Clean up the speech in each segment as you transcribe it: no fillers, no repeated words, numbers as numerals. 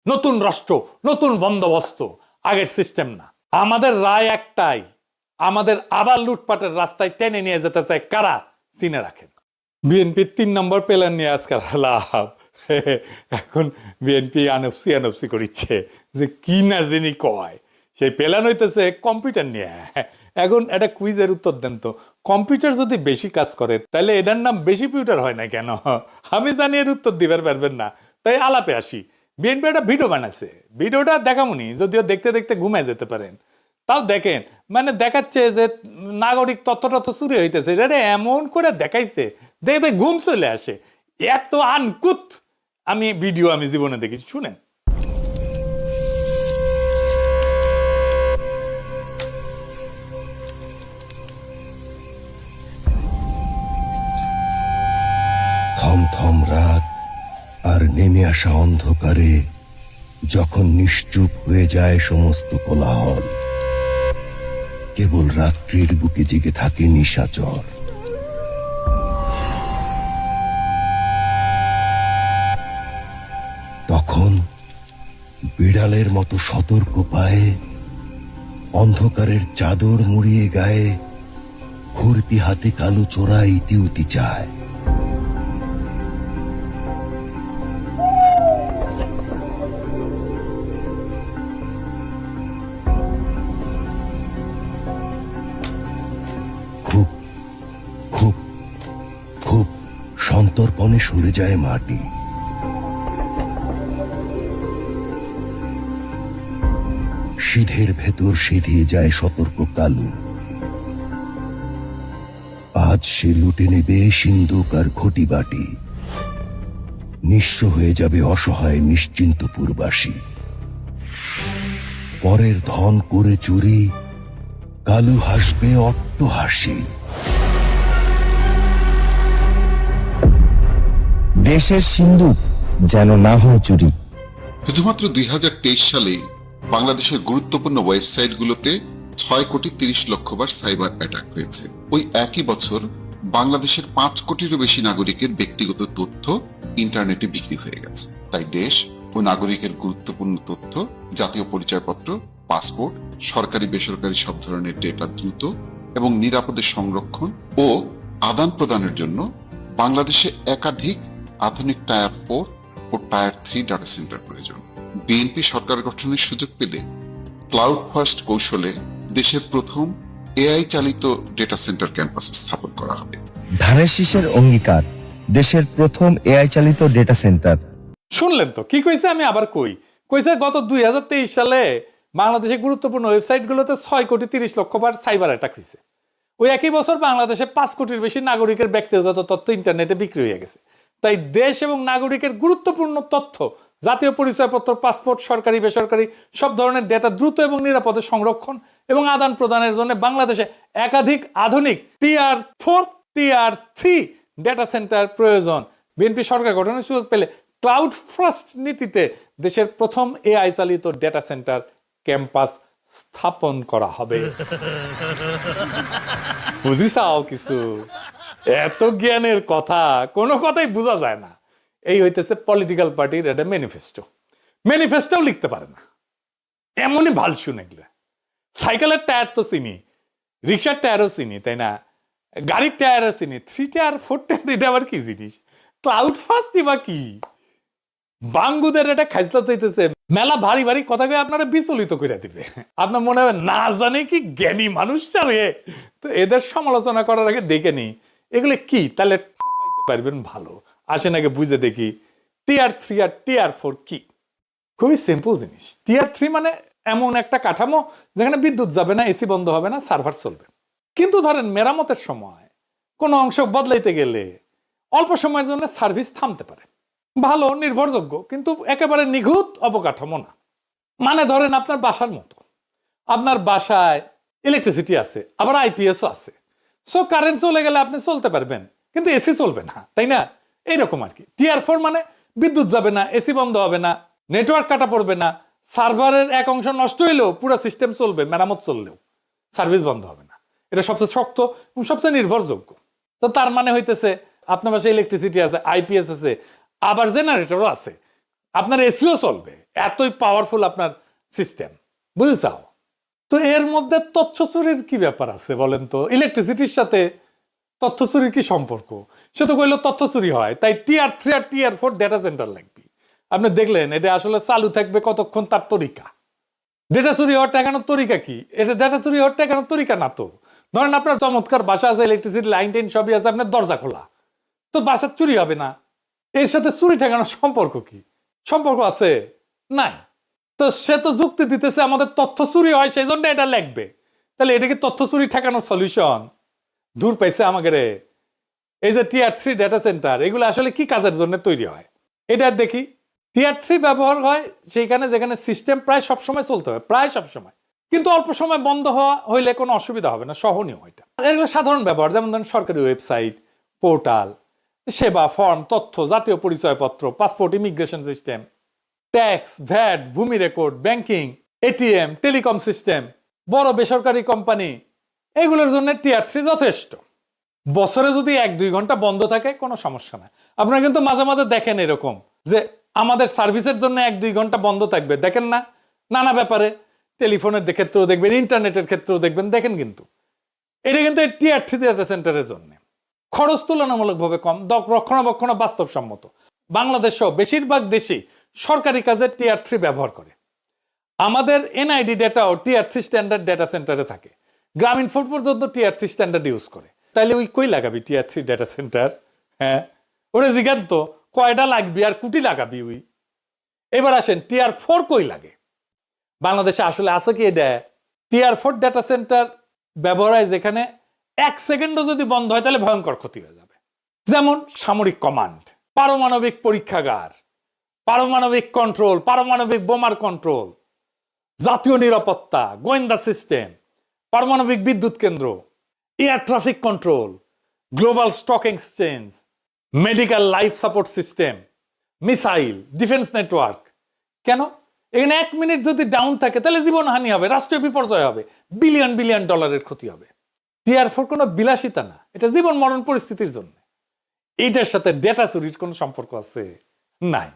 নতুন রাষ্ট্র, নতুন বন্দোবস্ত, আগের সিস্টেম না। আমাদের রায় একটাই, আমাদের আবার লুটপাটের রাস্তায় টেনে নিয়ে যেতে চায় কারা? চিনে রাখেন। বিএনপির 3 নম্বর প্ল্যান নিয়ে আজকাল লাভ। এখন বিএনপি আনফসি করিচ্ছে যে কি না যিনি কয় সেই প্ল্যান হইতেছে কম্পিউটার নিয়ে। এখন একটা কুইজের উত্তর দেন তো, কম্পিউটার যদি বেশি কাজ করে তাহলে এটার নাম বেশি পিউটার হয় না কেন? আমি জানি এর উত্তর দিবার পারবেন না, তাই আলাপে আসি। বিএনপি একটা ভিডিও বানাচ্ছে, ভিডিওটা দেখামুনি, যদিও দেখতে দেখতে ঘুমায় যেতে পারেন। তাও দেখেন, মানে দেখাচ্ছে যে নাগরিক তথ্য চুরি হইতেছে, এটা এমন করে দেখাইছে দেখবে ঘুম চলে আসে। এত আনকুত আমি ভিডিও আমি জীবনে দেখেছি, শুনেন। থমথম রাত আর নেমে আসা অন্ধকারে যখন নিশ্চুপ হয়ে যায় সমস্ত কোলাহল, কেবল রাত্রির বুকে জেগে থাকে নিশাচর। তখন বিড়ালের মতো সতর্ক পায়ে অন্ধকারের চাদর মুড়িয়ে গায়ে খুরপি হাতে কালো চোরা ইতিউতি চায়। খুব খুব খুব সন্তর্পণে সরে যায় মাটি। সিধের ভেতর সিধিয়ে যায় সতর্ক কালো। আজ সে লুটে নেবে সিন্দুক আর ঘটি বাটি, নিঃস্ব হয়ে যাবে অসহায় নিশ্চিন্তপুরবাসী। পরের ধন করে চুরি, কালু হাসবে অট্ট হাসি। দেশের সিন্দুক যেন না হয় চুরি। শুধুমাত্র 2023 সালে বাংলাদেশের গুরুত্বপূর্ণ ওয়েবসাইটগুলোতে 6,30,00,000 বার সাইবার অ্যাটাক হয়েছে। ওই একই বছর বাংলাদেশের 5 কোটিরও বেশি নাগরিকের ব্যক্তিগত তথ্য ইন্টারনেটে বিক্রি হয়ে গেছে। তাই দেশ ও নাগরিকের গুরুত্বপূর্ণ তথ্য, জাতীয় পরিচয়পত্র, পাসপোর্ট, সরকারি বেসরকারি সব ধরনের ডেটা দ্রুত এবং নিরাপদে সংরক্ষণ ও আদান প্রদানের জন্য বাংলাদেশে একাধিক আধুনিক টায়ার 4 ও টায়ার 3 ডাটা সেন্টার প্রয়োজন। বিএনপি সরকার গঠনের সুযোগ পেলে ক্লাউড ফার্স্ট কৌশলে দেশের প্রথম এআই চালিত ডেটা সেন্টার ক্যাম্পাস স্থাপন করা হবে। ধানের শীষের অঙ্গীকার, দেশের প্রথম এআই চালিত ডেটা সেন্টার। শুনলেন তো কি কইছে? আমি আবার কইছে গত 2023 সালে বাংলাদেশের গুরুত্বপূর্ণ ওয়েবসাইটগুলোতে 6,30,00,000 বার সাইবার অ্যাটাক হয়েছে। ওই একই বছর বাংলাদেশে 5 কোটির বেশি নাগরিকের ব্যক্তিগত তথ্য ইন্টারনেটে বিক্রি হয়ে গেছে। তাই দেশ এবং নাগরিকের গুরুত্বপূর্ণ তথ্য, জাতীয় পরিচয়পত্র, পাসপোর্ট, সরকারি বেসরকারি সব ধরনের ডেটা দ্রুত এবং নিরাপদে সংরক্ষণ এবং আদান প্রদানের জন্য বাংলাদেশে একাধিক আধুনিক টিআর 4 টিআর 3 ডেটা সেন্টার প্রয়োজন। বিএনপি সরকার গঠনের সুযোগ পেলে ক্লাউড ফার্স্ট নীতিতে দেশের প্রথম এআই চালিত ডেটা সেন্টার ক্যাম্পাস স্থাপন করা হবে। বুঝিসাও কিছু? এত জ্ঞানের কথা, কোনো কথাই বোঝা যায় না। এই হইতেছে পলিটিক্যাল পার্টির একটা ম্যানিফেস্টোও লিখতে পারে না, এমনই ভাল শুনে গেলে। সাইকেলের টায়ার তো চিনি, রিক্সার টায়ারও চিনি, তাই না? গাড়ির টায়ারও চিনি, 3 টায়ার 4 টায়ার এটা আবার কি জিনিস? ক্লাউড ফার্স্টই বা কি? বাঙ্গুদের এটা খাইসলা চাইতেছে মেলা ভারী ভারী কথাকে আপনারা বিচলিত করে দিবে। আপনার মনে হবে না জানে কি জ্ঞানী মানুষ চালে। তো এদের সমালোচনা করার আগে দেখে নি এগুলো কি, তাহলে পাইতে পারবেন ভালো। আসেন আগে বুঝে দেখি টিআর 3 আর টিআর 4 কি। খুবই সিম্পল জিনিস। টিআর 3 মানে এমন একটা কাঠামো যেখানে বিদ্যুৎ যাবে না, এসি বন্ধ হবে না, সার্ভার চলবে। কিন্তু ধরেন মেরামতের সময় কোনো অংশ বদলাইতে গেলে অল্প সময়ের জন্য সার্ভিস থামতে পারে। ভালো, নির্ভরযোগ্য, কিন্তু একেবারে নিখুঁত অবকাঠামো না। মানে ধরেন আপনার বাসার মতো, আপনার বাসায় ইলেকট্রিসিটি আছে, আবার আইপিএসও আছে। সো কারেন্ট চলে গেলে আপনি চলতে পারবেন, কিন্তু এসি চলবে না, তাই না? এইরকম আর কি। টিআর 4 মানে বিদ্যুৎ যাবে না, এসি বন্ধ হবে না, নেটওয়ার্ক কাটা পড়বে না, সার্ভারের এক অংশ নষ্ট হইলেও পুরো সিস্টেম চলবে, মেরামত চললেও সার্ভিস বন্ধ হবে না। এটা সবচেয়ে শক্ত এবং সবচেয়ে নির্ভরযোগ্য। তো তার মানে হইতেছে আপনার বাসায় ইলেকট্রিসিটি আছে, আইপিএস আছে, আবার জেনারেটরও আছে, আপনার এসিও চলবে, এতই পাওয়ারফুল আপনার সিস্টেম, বুঝেছাও? তো এর মধ্যে তথ্য চুরির কি ব্যাপার আছে বলেন তো? ইলেকট্রিসিটির সাথে তথ্য চুরির কি সম্পর্ক? সে তো কইলো তথ্য চুরি হয়, তাই Tier 3 আর Tier 4 ডেটা সেন্টার লাগবে। আপনি দেখলেন এটা আসলে চালু থাকবে কতক্ষণ তার তরিকা। ডেটা চুরি হওয়ার ঠেকানোর তরিকা কি? এটা ডেটা চুরি হওয়ার ঠেকানোর তরিকা না তো। ধরেন আপনার চমৎকার বাসা আছে, ইলেকট্রিসিটি লাইন টাইন সবই আছে, আপনার দরজা খোলা, তো বাসার চুরি হবে না। এর সাথে চুরি ঠেকানোর সম্পর্ক কি? সম্পর্ক আছে? নাই। তো সে তো যুক্তি দিতেছে আমাদের তথ্য চুরি হয় সেই জন্য এটা লাগবে। তাহলে এটা কি তথ্য চুরি ঠেকানোর সলিউশন? দূর পাইছে আমাকে রে। এই যে Tier 3 ডেটা সেন্টার, এগুলো আসলে কি কাজের জন্য তৈরি হয় এটা দেখি। Tier 3 ব্যবহার হয় সেইখানে যেখানে সিস্টেম প্রায় সবসময় চলতে হয়, প্রায় সবসময়, কিন্তু অল্প সময় বন্ধ হইলে কোনো অসুবিধা হবে না, সহনীয় এটা। এগুলো সাধারণ ব্যবহার, যেমন ধরেন সরকারি ওয়েবসাইট, পোর্টাল, সেবা, ফর্ম, তথ্য, জাতীয় পরিচয়পত্র, passport, immigration system, tax, VAT, ভূমি record, banking, ATM, telecom system, বড় বেসরকারি কোম্পানি, এগুলোর জন্য Tier 3 যথেষ্ট। বছরে যদি 1-2 ঘন্টা বন্ধ থাকে কোনো সমস্যা নাই। আপনারা কিন্তু মাঝে মাঝে দেখেন এরকম যে আমাদের সার্ভিসের জন্য 1-2 ঘন্টা বন্ধ থাকবে, দেখেন না? নানা ব্যাপারে, টেলিফোনের ক্ষেত্রেও দেখবেন, ইন্টারনেটের ক্ষেত্রেও দেখবেন, দেখেন। কিন্তু এটা কিন্তু Tier 3 ডেটা সেন্টারের জন্য খরচ তুলনামূলকভাবে কম, রক্ষণাবেক্ষণ বাস্তবসম্মত। বাংলাদেশ সহ বেশিরভাগ দেশই সরকারি কাজে Tier 3 ব্যবহার করে। আমাদের এনআইডি ডেটাও Tier 3 স্ট্যান্ডার্ড ডেটা সেন্টারে থাকে। গ্রামীণ ফোন পর্যন্ত Tier 3 স্ট্যান্ডার্ড ইউজ করে। তাইলে ওই কই লাগাবি Tier 3 ডেটা সেন্টার? হ্যাঁ, ওরে জিজ্ঞান তো কয়টা লাগবি আর কুটি লাগাবি ওই। এবার আসেন Tier 4 কই লাগে? বাংলাদেশে আসলে আছে কি এটা? Tier 4 ডেটা সেন্টার ব্যবহার হয় যেখানে 1 সেকেন্ডও যদি বন্ধ হয় তাহলে ভয়ঙ্কর ক্ষতি হয়ে যাবে। যেমন সামরিক কমান্ড, পারমাণবিক পরীক্ষাগার, পারমাণবিক কন্ট্রোল, পারমাণবিক বোমার কন্ট্রোল, জাতীয় নিরাপত্তা, গোয়েন্দা সিস্টেম, পারমাণবিক বিদ্যুৎ কেন্দ্র, air traffic control, global stock exchange, medical life support system, missile, defence network. কেন? এখানে 1 মিনিট যদি ডাউন থাকে তাহলে জীবনহানি হবে, রাষ্ট্রীয় বিপর্যয় হবে, বিলিয়ন বিলিয়ন ডলারের ক্ষতি হবে। Tier 4 কোনো বিলাসিতা না, এটা জীবন মরণ পরিস্থিতির জন্য। এইটার সাথে ডেটা চুরির কোনো সম্পর্ক আছে? নাই।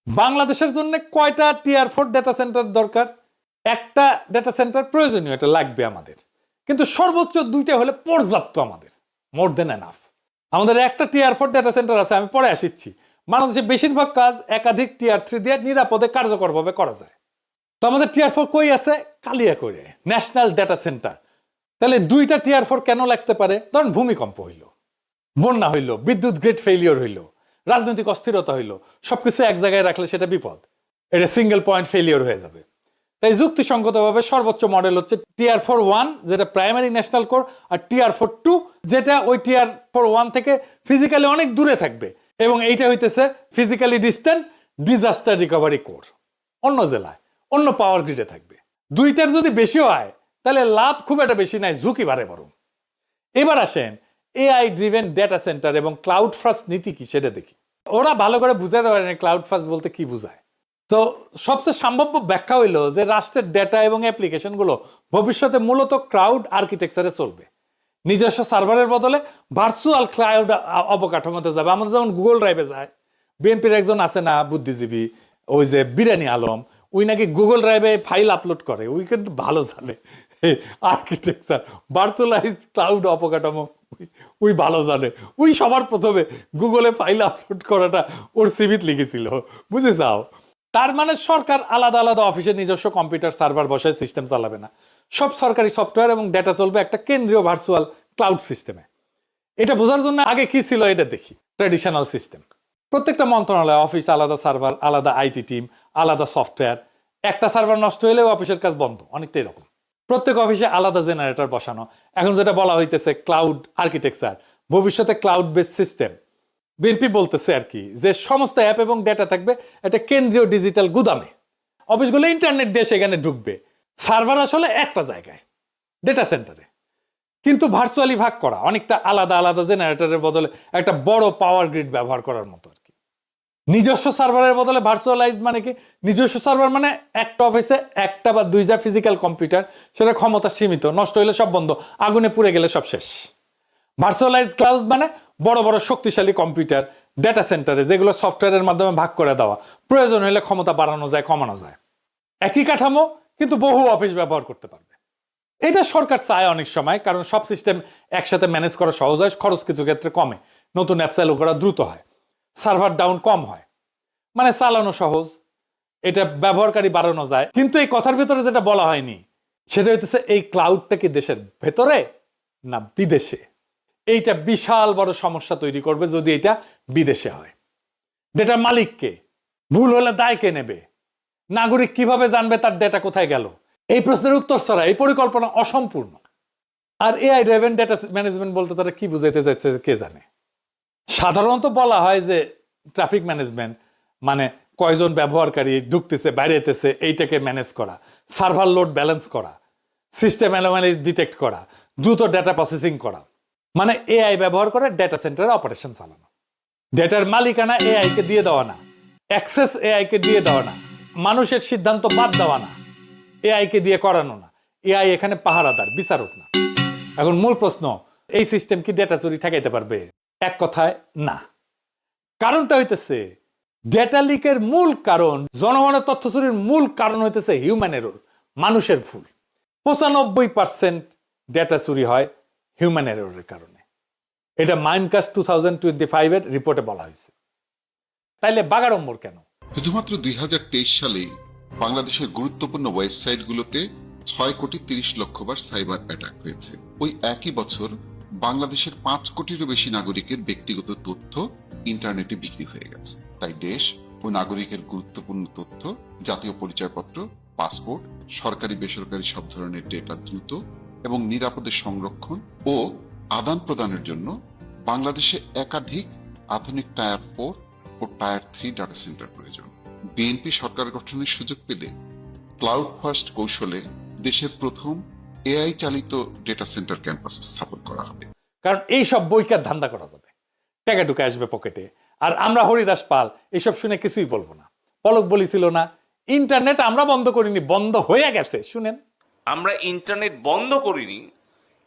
বাংলাদেশের জন্য কয়টা Tier 4 ডেটা সেন্টার দরকার? একটা ডেটা সেন্টার প্রয়োজনীয়, এটা লাগবে আমাদের, কিন্তু সর্বোচ্চ 2টা হলে পর্যাপ্ত আমাদের, মোর দেন এনাফ। আমাদের একটা Tier 4 ডেটা সেন্টার আছে, আমি পরে আসিচ্ছি। বাংলাদেশে বেশিরভাগ কাজ একাধিক Tier 3 দিয়ে নিরাপদে কার্যকরভাবে করা যায়। তো আমাদের Tier 4 কই আছে? কালিয়াকৈরে ন্যাশনাল ডেটা সেন্টার। তাহলে 2টা Tier 4 কেন লাগতে পারে? ধরুন ভূমিকম্প হইল, বন্যা হইল, বিদ্যুৎ গ্রিড ফেলিওর হইল, রাজনৈতিক অস্থিরতা হইল, সবকিছু এক জায়গায় রাখলে সেটা বিপদ, এটা সিঙ্গেল পয়েন্ট ফেলিওর হয়ে যাবে। তাই যুক্তিসঙ্গতভাবে সর্বোচ্চ মডেল হচ্ছে Tier 4-1, যেটা প্রাইমারি ন্যাশনাল কোর, আর Tier 4-2, যেটা ওই Tier 4-1 থেকে ফিজিক্যালি অনেক দূরে থাকবে, এবং এইটা হইতেছে physically distant disaster recovery core, অন্য জেলায়, অন্য পাওয়ার গ্রিডে থাকবে। 2টার যদি বেশি হয় তাহলে লাভ খুব একটা বেশি নাই, ঝুঁকি বাড়ে বরং। এবার আসেন এআই ড্রিভেন ডেটা সেন্টার এবং ক্লাউড ফার্স্ট নীতি কি সেটা দেখি। ওরা ভালো করে বুঝাতে পারে না ক্লাউড ফার্স্ট বলতে কি বোঝায়। তো সবচেয়ে সম্ভাব্য ব্যাখ্যা হইল যে রাষ্ট্রের ডেটা এবং অ্যাপ্লিকেশনগুলো ভবিষ্যতে মূলত ক্লাউড আর্কিটেকচারে চলবে। নিজস্ব সার্ভারের বদলে ভার্চুয়াল ক্লাউড অবকাঠামোতে যাবে। আমাদের যেমন গুগল ড্রাইভে যায়। বিএনপির একজন আছে না বুদ্ধিজীবী, ওই যে বিরানি আলম, ওই নাকি গুগল ড্রাইভে ফাইল আপলোড করে, ওই কিন্তু ভালো জানে আর্কিটেকচার, ভার্চুয়ালাইজড ক্লাউড অবকাঠামো, ওই ভালো জানে। ওই সবার প্রথমে গুগলে ফাইল আপলোড করাটা ওর সিভিত লিখেছিল, বুঝে যাও। তার মানে সরকার আলাদা আলাদা অফিসে নিজস্ব কম্পিউটার সার্ভার বসায় সিস্টেম চালাবে না, সব সরকারি সফটওয়্যার এবং ডেটা চলবে একটা কেন্দ্রীয় ভার্চুয়াল ক্লাউড সিস্টেমে। এটা বোঝার জন্য আগে কি ছিল এটা দেখি। ট্র্যাডিশনাল সিস্টেম, প্রত্যেকটা মন্ত্রণালয়, অফিস আলাদা সার্ভার, আলাদা আইটি টিম, আলাদা সফটওয়্যার। একটা সার্ভার নষ্ট হলেও অফিসের কাজ বন্ধ, অনেকটা এরকম। প্রত্যেক অফিসে আলাদা জেনারেটর বসানো। এখন যেটা বলা হইতেছে ক্লাউড আর্কিটেকচার, ভবিষ্যতে ক্লাউড বেসড সিস্টেম। বিএনপি বলতেছে আর কি যে সমস্ত অ্যাপ এবং ডেটা থাকবে একটা কেন্দ্রীয় ডিজিটাল গুদামে, অফিসগুলো ইন্টারনেট দিয়ে সেখানে ঢুকবে। সার্ভার আসলে একটা জায়গায় ডেটা সেন্টারে, কিন্তু ভার্চুয়ালি ভাগ করা, অনেকটা আলাদা আলাদা জেনারেটরের বদলে একটা বড় পাওয়ার গ্রিড ব্যবহার করার মতো আর কি। নিজস্ব সার্ভারের বদলে ভার্চুয়ালাইজ মানে কি? নিজস্ব সার্ভার মানে একটা অফিসে একটা বা 2টা ফিজিক্যাল কম্পিউটার, সেটা ক্ষমতা সীমিত, নষ্ট হইলে সব বন্ধ, আগুনে পুড়ে গেলে সব শেষ। ভার্চুয়ালাইজ ক্লাউড মানে বড় বড় শক্তিশালী কম্পিউটার, ডেটা সেন্টারে, যেগুলো সফটওয়্যারের মাধ্যমে ভাগ করে দেওয়া, প্রয়োজন হলে ক্ষমতা বাড়ানো যায়, কমানো যায়। একই কাঠামো, কিন্তু বহু অফিস ব্যবহার করতে পারবে। এটা সরকার চায় অনেক সময়, কারণ সব সিস্টেম একসাথে ম্যানেজ করা সহজ হয়, খরচ কিছু ক্ষেত্রে কমে, নতুন অ্যাপ চালু করা দ্রুত হয়, সার্ভার ডাউন কম হয়, মানে চালানো সহজ, এটা ব্যবহারকারী বাড়ানো যায়। কিন্তু এই কথার ভিতরে যেটা বলা হয়নি সেটা হইতেছে এই ক্লাউডটা কি দেশের ভেতরে না বিদেশে। এইটা বিশাল বড় সমস্যা তৈরি করবে যদি এটা বিদেশে হয়। ডেটার মালিককে, ভুল হলে দায় কে নেবে, নাগরিক কিভাবে জানবে তার ডেটা কোথায় গেল? এই প্রশ্নের উত্তর ছাড়া এই পরিকল্পনা অসম্পূর্ণ। আর এআই ড্রাইভেন ডেটা ম্যানেজমেন্ট বলতে তারা কি বুঝাইতে চাইছে কে জানে। সাধারণত বলা হয় যে ট্রাফিক ম্যানেজমেন্ট মানে কয়জন ব্যবহারকারী ঢুকতেছে বাইরেতেছে এইটাকে ম্যানেজ করা, সার্ভার লোড ব্যালেন্স করা, সিস্টেম অ্যানোমালি ডিটেক্ট করা, দ্রুত ডেটা প্রসেসিং করা, মানে এআই ব্যবহার করে ডেটা সেন্টারে অপারেশন চালানো। ডেটার মালিকানা এআই কে দিয়ে দেওয়া না, অ্যাক্সেস এআই কে দিয়ে দেওয়া না, মানুষের সিদ্ধান্ত বাদ দেওয়া না, এআই কে দিয়ে করানো না। এআই এখানে পাহারাদার, বিচারক না। এখন মূল প্রশ্ন, এই সিস্টেম কি ডেটা চুরি ঠেকাইতে পারবে? এক কথায় না। কারণটা হইতেছে ডেটা লিকের মূল কারণ, জনগণের তথ্য চুরির মূল কারণ হইতেছে হিউম্যান এরর, মানুষের ভুল। 95% ডেটা চুরি হয় হিউম্যান এররের কারণে। এটা মাইনকাস্ট 2025 এর রিপোর্টে বলা হয়েছে। তাইলে বাগাড়ম্বর কেন? শুধুমাত্র 2023 সালে বাংলাদেশের গুরুত্বপূর্ণ ওয়েবসাইটগুলোতে 6,30,00,000 বার সাইবার অ্যাটাক হয়েছে। ওই একই বছর বাংলাদেশের 5 কোটিরও বেশি নাগরিকের ব্যক্তিগত তথ্য ইন্টারনেটে বিক্রি হয়ে গেছে। তাই দেশ ও নাগরিকের গুরুত্বপূর্ণ তথ্য, জাতীয় পরিচয়পত্র, পাসপোর্ট, সরকারি বেসরকারি সব ধরনের ডেটা দ্রুত এবং নিরাপদে সংরক্ষণ ও আদান প্রদানের জন্য বাংলাদেশে একাধিক আধুনিক টায়ার 4 ও টায়ার 3 ডাটা সেন্টার প্রয়োজন। বিএনপি সরকার গঠনের সুযোগ পেলে ক্লাউড ফার্স্ট কৌশলে দেশের প্রথম এআই চালিত ডেটা সেন্টার ক্যাম্পাস স্থাপন করা হবে। কারণ এইসব বইকার ধান্দা করা যাবে, টাকা ঢুকে আসবে পকেটে। আর আমরা হরিদাস পাল এসব শুনে কিছুই বলবো না। পলক বলেছিল না, ইন্টারনেট আমরা বন্ধ করিনি, বন্ধ হয়ে গেছে। শুনেন, আমরা ইন্টারনেট বন্ধ করিনি,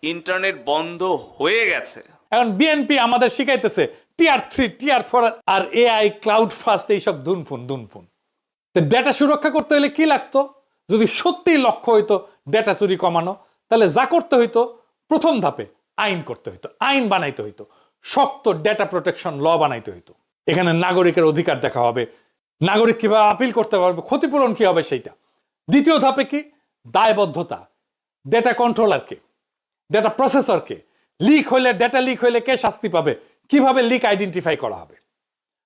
ইন্টারনেট বন্ধ হয়ে গেছে। এখন বিএনপি আমাদের শিখাইতেছে টিআর 3 টিআর 4 আর এআই ক্লাউড ফার্স্ট এইসব দুনফুন। ডেটা সুরক্ষা করতে হলে কি লাগতো? যদি সত্যি লক্ষ্য হইতো ডেটা চুরি কমানো, তাহলে যা করতে হইতো প্রথম ধাপে আইন করতে হইতো, আইন বানাইতে হইতো, শক্ত ডেটা প্রোটেকশন ল বানাইতে হইতো। এখানে নাগরিকের অধিকার দেখা হবে, নাগরিক কিভাবে আপিল করতে পারবে, ক্ষতিপূরণ কি হবে সেইটা। দ্বিতীয় ধাপে কি? দায়বদ্ধতা, ডেটা কন্ট্রোলারকে, ডেটা প্রসেসরকে, ডেটা লিক হইলে কে শাস্তি পাবে, কিভাবে লিক আইডেন্টিফাই করা হবে,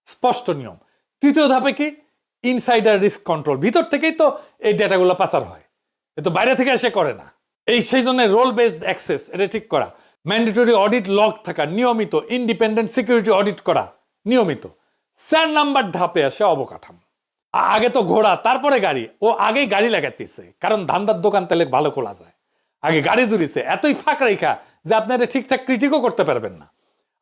স্পষ্ট নিয়ম। তৃতীয় ধাপে কি? ইনসাইডার রিস্ক কন্ট্রোল, ভিতর থেকেই তো এই ডেটাগুলো পাচার হয়, এ তো বাইরে থেকে এসে করে না। সেই জন্য রোল বেসড অ্যাক্সেস এটা ঠিক করা, ম্যান্ডেটরি অডিট লগ থাকা নিয়মিত, ইন্ডিপেন্ডেন্ট সিকিউরিটি অডিট করা নিয়মিত। 4 নাম্বার ধাপে আসে অবকাঠামো। আগে তো ঘোড়া তারপরে গাড়ি, ও আগেই গাড়ি লাগাতেছে, কারণ ধান্দার দোকান তাহলে ভালো খোলা যায়। আগে গাড়ি জুড়িছে, এতই ফাঁক রেখা যে আপনি এটা ঠিকঠাক ক্রিটিকও করতে পারবেন না।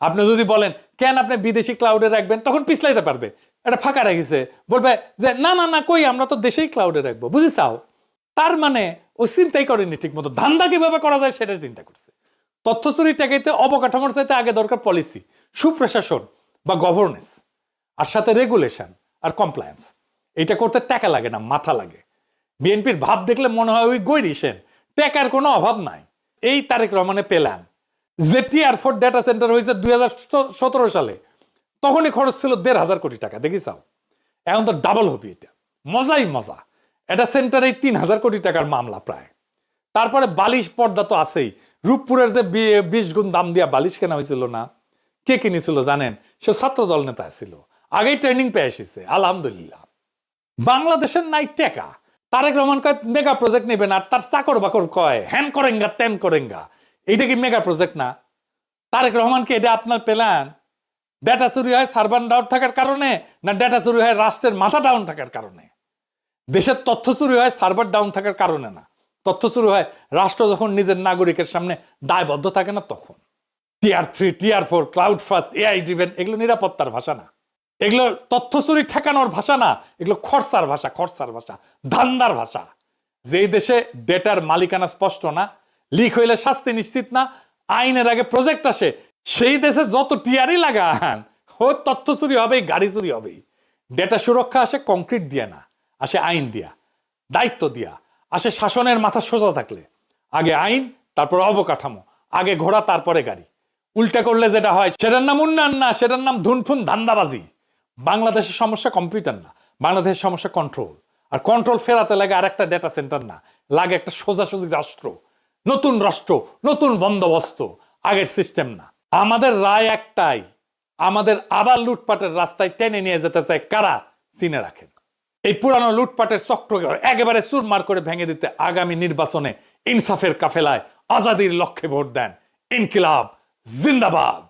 আপনি যদি বলেন কেন আপনি বিদেশি ক্লাউডে রাখবেন, তখন পিছলাইতে পারবে, এটা ফাঁকা রেখেছে, বলবে যে না না না কই, আমরা তো দেশেই ক্লাউডে রাখবো, বুঝিছাও। তার মানে ও চিন্তাই করেনি ঠিক মতো, ধান্দা কিভাবে করা যায় সেটা চিন্তা করছে। তথ্য চুরি ঠেকাইতে অবকাঠামোর চাইতে আগে দরকার পলিসি, সুপ্রশাসন বা গভর্নেন্স, আর সাথে রেগুলেশন আর কমপ্লায়েন্স। এটা করতে টাকা লাগে না, মাথা লাগে। বিএনপির ভাব দেখলে মনে হয় ওই গৈরিসেন, টাকার কোনো অভাব নাই। এই তারেক রহমানে পেলাম যে টিআর 4 ডেটা সেন্টার হয়েছে 2017 সালে, তখনই খরচ ছিল 1,500 কোটি টাকা, দেখিসাও। এখন তো ডাবল হবে, এটা মজাই মজা। এটা সেন্টারে 3,000 কোটি টাকার মামলা প্রায়। তারপরে বালিশ পর্দা তো আছেই, রূপপুরের যে 20 গুণ দাম দিয়া বালিশ কেনা হয়েছিল না, কে কিনেছিল জানেন? সে ছাত্র দল নেতা ছিল, আগেই ট্রেনিং পেয়ে এসেছে, আলহামদুলিল্লাহ। বাংলাদেশের নাই টেকা। তারেক রহমান কয় মেগা প্রজেক্ট নেবেন, আর তার চাকর বাকর কয় হ্যান করেঙ্গা তেন করেঙ্গা। এইটা কি মেগা প্রজেক্ট না? তারেক রহমানকে এটা আপনার প্ল্যান? ডেটা চুরি হয় সার্ভার ডাউন থাকার কারণে, না ডেটা চুরি হয় রাষ্ট্রের মাথা ডাউন থাকার কারণে? দেশের তথ্য চুরি হয় সার্ভার ডাউন থাকার কারণে না, তথ্য চুরি হয় রাষ্ট্র যখন নিজের নাগরিকের সামনে দায়বদ্ধ থাকে না তখন। TR 3 TR 4 cloud first AI driven, এগুলো নিরাপত্তার ভাষা না, এগুলো তথ্য চুরি ঠেকানোর ভাষা না, এগুলো খরচার ভাষা, ধান্দার ভাষা। যেই দেশে ডেটার মালিকানা স্পষ্ট না, লিক হইলে শাস্তি নিশ্চিত না, আইনের আগে প্রজেক্ট আসে, সেই দেশে যত টিআরই লাগান ও তথ্য চুরি হবেই, গাড়ি চুরি হবেই। ডেটা সুরক্ষা আসে কংক্রিট দিয়ে না, আসে আইন দিয়া, দায়িত্ব দিয়া, আসে শাসনের মাথা সোজা থাকলে। আগে আইন, তারপর অবকাঠামো, আগে ঘোড়া তারপরে গাড়ি। উল্টা করলে যেটা হয় সেটার নাম উন্নয়ন না, সেটার নাম ধুনফুন ধান্দাবাজি। বাংলাদেশের সমস্যা কম্পিউটার না, বাংলাদেশের সমস্যা কন্ট্রোল। আর কন্ট্রোল ফেরাতে লাগে আর একটা ডেটা সেন্টার না, লাগে একটা সোজাসুজি রাষ্ট্র, নতুন রাষ্ট্র, নতুন বন্দোবস্ত, আগের সিস্টেম না। আমাদের রায় একটাই, আমাদের আবার লুটপাটের রাস্তায় টেনে নিয়ে যেতে চায় কারা, চিনে রাখেন। এই পুরানো লুটপাটের চক্রকে একেবারে চুরমার করে ভেঙে দিতে আগামী নির্বাচনে ইনসাফের কাফেলায় আজাদির লক্ষ্যে ভোট দেন। ইনকিলাব জিন্দাবাদ।